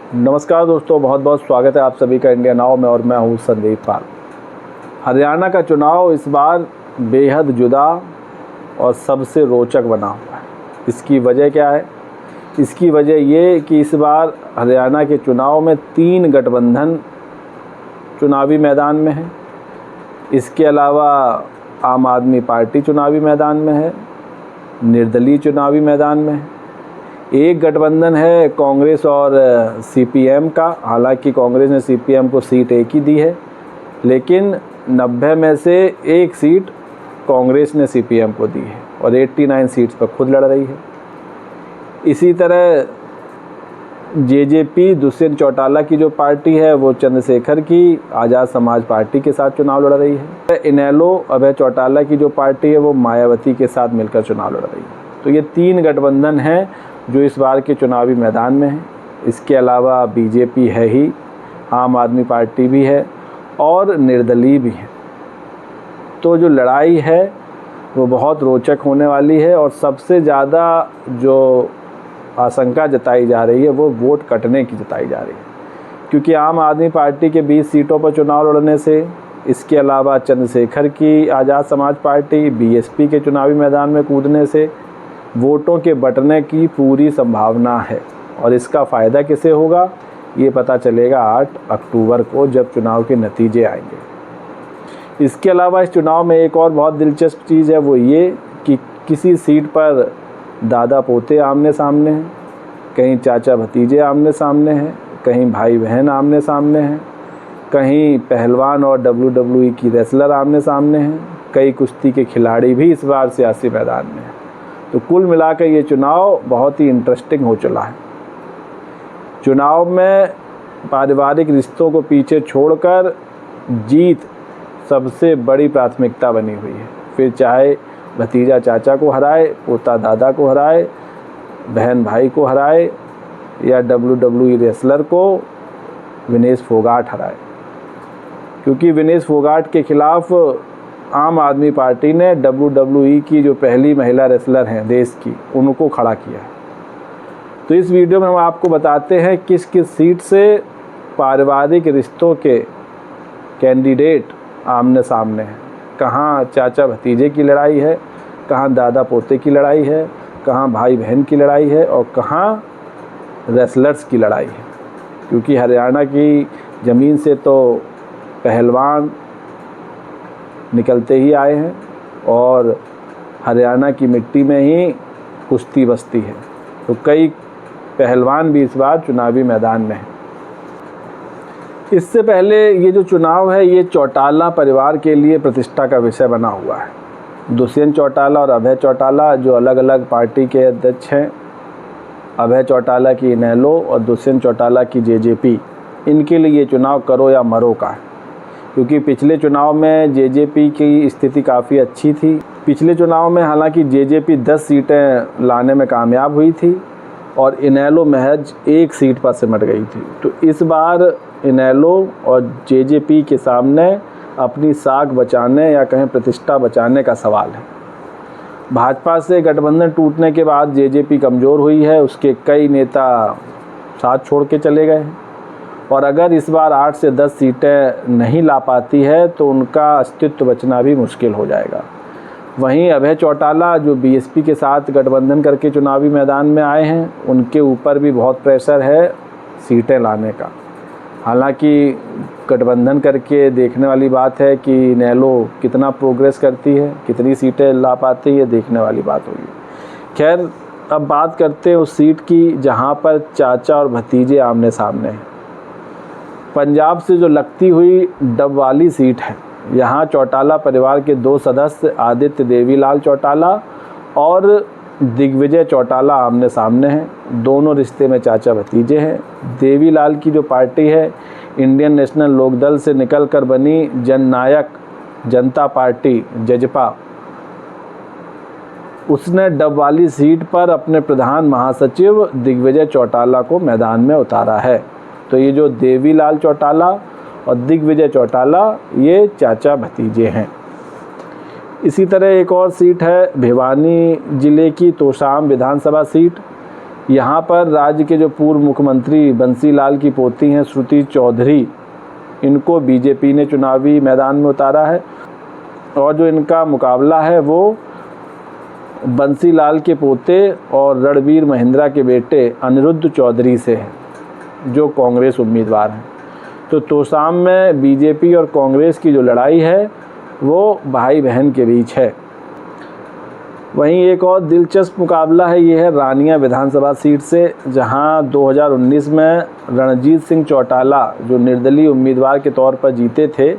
नमस्कार दोस्तों, बहुत बहुत स्वागत है आप सभी का इंडिया नाउ में और मैं हूं संदीप पाल। हरियाणा का चुनाव इस बार बेहद जुदा और सबसे रोचक बना हुआ है। इसकी वजह क्या है? इसकी वजह ये कि इस बार हरियाणा के चुनाव में 3 गठबंधन चुनावी मैदान में है। इसके अलावा आम आदमी पार्टी चुनावी मैदान में है, निर्दलीय चुनावी मैदान में है। एक गठबंधन है कांग्रेस और सीपीएम का। हालांकि कांग्रेस ने सीपीएम को सीट एक ही दी है, लेकिन 90 में से एक सीट कांग्रेस ने सीपीएम को दी है और 89 सीट्स पर खुद लड़ रही है। इसी तरह जेजेपी दुष्यंत चौटाला की जो पार्टी है वो चंद्रशेखर की आज़ाद समाज पार्टी के साथ चुनाव लड़ रही है। इनेलो अभय चौटाला की जो पार्टी है वो मायावती के साथ मिलकर चुनाव लड़ रही है। तो ये 3 गठबंधन हैं जो इस बार के चुनावी मैदान में है। इसके अलावा बीजेपी है ही, आम आदमी पार्टी भी है और निर्दलीय भी है। तो जो लड़ाई है वो बहुत रोचक होने वाली है और सबसे ज़्यादा जो आशंका जताई जा रही है वो वोट कटने की जताई जा रही है, क्योंकि आम आदमी पार्टी के 20 सीटों पर चुनाव लड़ने से, इसके अलावा चंद्रशेखर की आज़ाद समाज पार्टी बीएसपी के चुनावी मैदान में कूदने से वोटों के बंटने की पूरी संभावना है। और इसका फ़ायदा किसे होगा ये पता चलेगा 8 अक्टूबर को, जब चुनाव के नतीजे आएंगे। इसके अलावा इस चुनाव में एक और बहुत दिलचस्प चीज़ है, वो ये कि किसी सीट पर दादा पोते आमने सामने हैं, कहीं चाचा भतीजे आमने सामने हैं, कहीं भाई बहन आमने सामने हैं, कहीं पहलवान और WWE की रेसलर आमने सामने हैं, कई कुश्ती के खिलाड़ी भी इस बार सियासी मैदान में हैं। तो कुल मिलाकर ये चुनाव बहुत ही इंटरेस्टिंग हो चला है। चुनाव में पारिवारिक रिश्तों को पीछे छोड़कर जीत सबसे बड़ी प्राथमिकता बनी हुई है। फिर चाहे भतीजा चाचा को हराए, पोता दादा को हराए, बहन भाई को हराए या WWE रेसलर को विनेश फोगाट हराए, क्योंकि विनेश फोगाट के खिलाफ आम आदमी पार्टी ने WWE की जो पहली महिला रेसलर हैं देश की, उनको खड़ा किया है। तो इस वीडियो में हम आपको बताते हैं किस किस सीट से पारिवारिक रिश्तों के कैंडिडेट आमने सामने हैं। कहाँ चाचा भतीजे की लड़ाई है, कहाँ दादा पोते की लड़ाई है, कहाँ भाई बहन की लड़ाई है और कहाँ रेसलर्स की लड़ाई है। क्योंकि हरियाणा की ज़मीन से तो पहलवान निकलते ही आए हैं और हरियाणा की मिट्टी में ही कुश्ती बसती है। तो कई पहलवान भी इस बार चुनावी मैदान में हैं। इससे पहले ये जो चुनाव है ये चौटाला परिवार के लिए प्रतिष्ठा का विषय बना हुआ है। दुष्यंत चौटाला और अभय चौटाला जो अलग अलग पार्टी के अध्यक्ष हैं, अभय चौटाला की इनेलो और दुष्यंत चौटाला की जेजेपी, इनके लिए ये चुनाव करो या मरो का है। क्योंकि पिछले चुनाव में जेजेपी की स्थिति काफ़ी अच्छी थी। पिछले चुनाव में हालांकि जेजेपी 10 सीटें लाने में कामयाब हुई थी और इनेलो महज 1 सीट पर सिमट गई थी। तो इस बार इनेलो और जेजेपी के सामने अपनी साख बचाने या कहें प्रतिष्ठा बचाने का सवाल है। भाजपा से गठबंधन टूटने के बाद जेजेपी कमज़ोर हुई है, उसके कई नेता साथ छोड़ के चले गए हैं और अगर इस बार 8 से 10 सीटें नहीं ला पाती है तो उनका अस्तित्व बचना भी मुश्किल हो जाएगा। वहीं अभय चौटाला जो बीएसपी के साथ गठबंधन करके चुनावी मैदान में आए हैं, उनके ऊपर भी बहुत प्रेशर है सीटें लाने का। हालांकि गठबंधन करके देखने वाली बात है कि इनेलो कितना प्रोग्रेस करती है, कितनी सीटें ला पाती है, देखने वाली बात होगी। खैर, अब बात करते हैं उस सीट की जहां पर चाचा और भतीजे आमने सामने हैं। पंजाब से जो लगती हुई डबवाली सीट है, यहाँ चौटाला परिवार के 2 सदस्य आदित्य देवीलाल चौटाला और दिग्विजय चौटाला आमने सामने हैं। दोनों रिश्ते में चाचा भतीजे हैं। देवीलाल की जो पार्टी है इंडियन नेशनल लोकदल से निकलकर बनी जननायक जनता पार्टी जजपा, उसने डबवाली सीट पर अपने प्रधान महासचिव दिग्विजय चौटाला को मैदान में उतारा है। तो ये जो देवीलाल चौटाला और दिग्विजय चौटाला ये चाचा भतीजे हैं। इसी तरह एक और सीट है भिवानी जिले की तोशाम विधानसभा सीट। यहाँ पर राज्य के जो पूर्व मुख्यमंत्री बंसी लाल की पोती हैं श्रुति चौधरी, इनको बीजेपी ने चुनावी मैदान में उतारा है और जो इनका मुकाबला है वो बंसी लाल के पोते और रणवीर महिंद्रा के बेटे अनिरुद्ध चौधरी से है, जो कांग्रेस उम्मीदवार हैं। तो तोशाम में बीजेपी और कांग्रेस की जो लड़ाई है वो भाई बहन के बीच है। वहीं एक और दिलचस्प मुकाबला है, ये है रानिया विधानसभा सीट से, जहां 2019 में रणजीत सिंह चौटाला जो निर्दलीय उम्मीदवार के तौर पर जीते थे,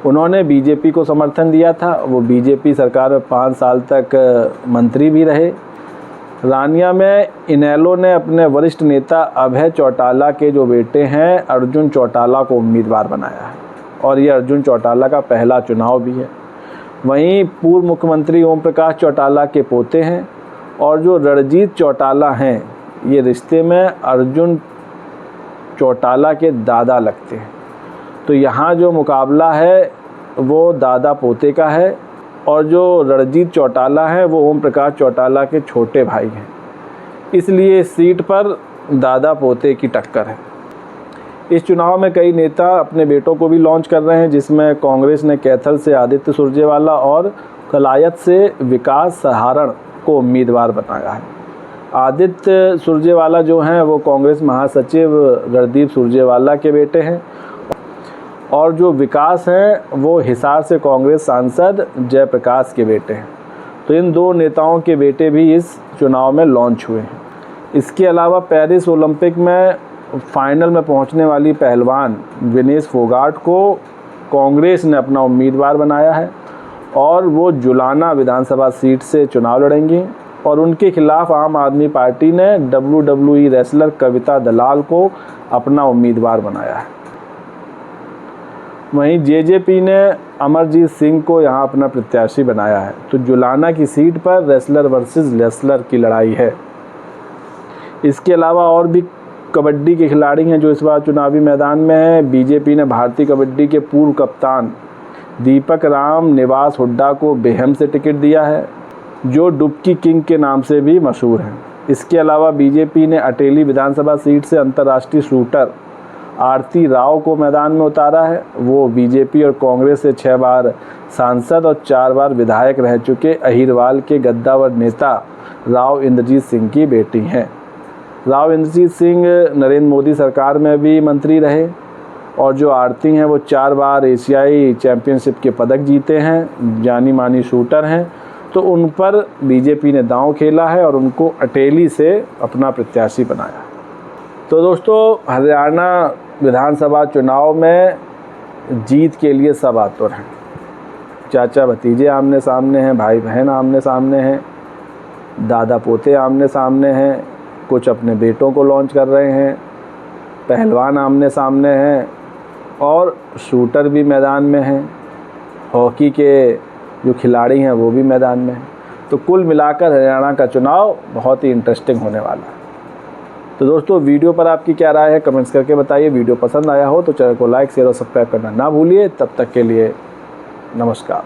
उन्होंने बीजेपी को समर्थन दिया था। वो बीजेपी सरकार में 5 साल तक मंत्री भी रहे। रानिया में इनेलो ने अपने वरिष्ठ नेता अभय चौटाला के जो बेटे हैं अर्जुन चौटाला को उम्मीदवार बनाया है और ये अर्जुन चौटाला का पहला चुनाव भी है। वहीं पूर्व मुख्यमंत्री ओम प्रकाश चौटाला के पोते हैं और जो रणजीत चौटाला हैं, ये रिश्ते में अर्जुन चौटाला के दादा लगते हैं। तो यहाँ जो मुकाबला है वो दादा पोते का है और जो रणजीत चौटाला है वो ओम प्रकाश चौटाला के छोटे भाई हैं, इसलिए इस सीट पर दादा पोते की टक्कर है। इस चुनाव में कई नेता अपने बेटों को भी लॉन्च कर रहे हैं, जिसमें कांग्रेस ने कैथल से आदित्य सुरजेवाला और कलायत से विकास सहारण को उम्मीदवार बनाया है। आदित्य सुरजेवाला जो हैं वो कांग्रेस महासचिव रणदीप सुरजेवाला के बेटे हैं और जो विकास हैं वो हिसार से कांग्रेस सांसद जयप्रकाश के बेटे हैं। तो इन दो नेताओं के बेटे भी इस चुनाव में लॉन्च हुए हैं। इसके अलावा पेरिस ओलंपिक में फाइनल में पहुंचने वाली पहलवान विनेश फोगाट को कांग्रेस ने अपना उम्मीदवार बनाया है और वो जुलाना विधानसभा सीट से चुनाव लड़ेंगी और उनके खिलाफ आम आदमी पार्टी ने WWE रेसलर कविता दलाल को अपना उम्मीदवार बनाया है। वहीं जेजेपी ने अमरजीत सिंह को यहां अपना प्रत्याशी बनाया है। तो जुलाना की सीट पर रेसलर वर्सेस रेसलर की लड़ाई है। इसके अलावा और भी कबड्डी के खिलाड़ी हैं जो इस बार चुनावी मैदान में हैं। बीजेपी ने भारतीय कबड्डी के पूर्व कप्तान दीपक राम निवास हुड्डा को बेहम से टिकट दिया है, जो डुबकी किंग के नाम से भी मशहूर हैं। इसके अलावा बीजेपी ने अटेली विधानसभा सीट से अंतर्राष्ट्रीय शूटर आरती राव को मैदान में उतारा है। वो बीजेपी और कांग्रेस से 6 बार सांसद और 4 बार विधायक रह चुके अहिरवाल के गद्दावर नेता राव इंद्रजीत सिंह की बेटी हैं। राव इंद्रजीत सिंह नरेंद्र मोदी सरकार में भी मंत्री रहे और जो आरती हैं वो 4 बार एशियाई चैंपियनशिप के पदक जीते हैं, जानी मानी शूटर हैं। तो उन पर बीजेपी ने दांव खेला है और उनको अटेली से अपना प्रत्याशी बनाया। तो दोस्तों, हरियाणा विधानसभा चुनाव में जीत के लिए सब आतुर हैं। चाचा भतीजे आमने सामने हैं, भाई बहन आमने सामने हैं, दादा पोते आमने सामने हैं, कुछ अपने बेटों को लॉन्च कर रहे हैं, पहलवान आमने सामने हैं और शूटर भी मैदान में हैं, हॉकी के जो खिलाड़ी हैं वो भी मैदान में हैं। तो कुल मिलाकर हरियाणा का चुनाव बहुत ही इंटरेस्टिंग होने वाला है। तो दोस्तों, वीडियो पर आपकी क्या राय है कमेंट्स करके बताइए। वीडियो पसंद आया हो तो चैनल को लाइक शेयर और सब्सक्राइब करना ना भूलिए। तब तक के लिए नमस्कार।